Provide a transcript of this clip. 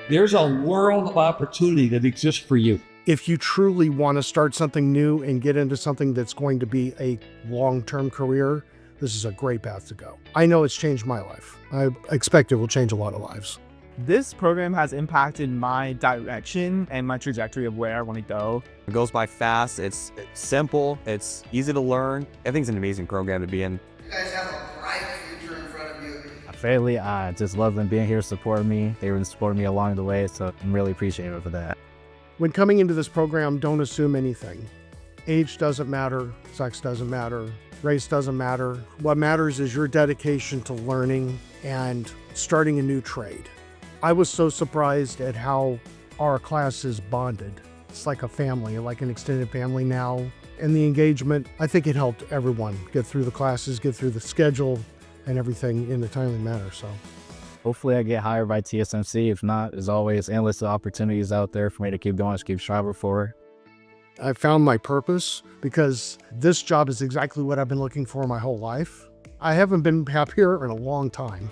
There's a world of opportunity that exists for you. If you truly want to start something new and get into something that's going to be a long-term career, this is a great path to go. I know it's changed my life. I expect it will change a lot of lives. This program has impacted my direction and my trajectory of where I want to go. It goes by fast, it's simple, it's easy to learn. I think it's an amazing program to be in. You guys have a bright future in front of you. My family, I just love them being here, supporting me. They were supporting me along the way, so I'm really appreciative of that. When coming into this program, don't assume anything. Age doesn't matter, sex doesn't matter, race doesn't matter. What matters is your dedication to learning and starting a new trade. I was so surprised at how our class is bonded. It's like a family, like an extended family now. And the engagement, I think it helped everyone get through the classes, get through the schedule and everything in a timely manner. So Hopefully I get hired by TSMC. If not, there's always endless opportunities out there for me to keep going, to keep striving for. I found my purpose because this job is exactly what I've been looking for my whole life. I haven't been happier in a long time.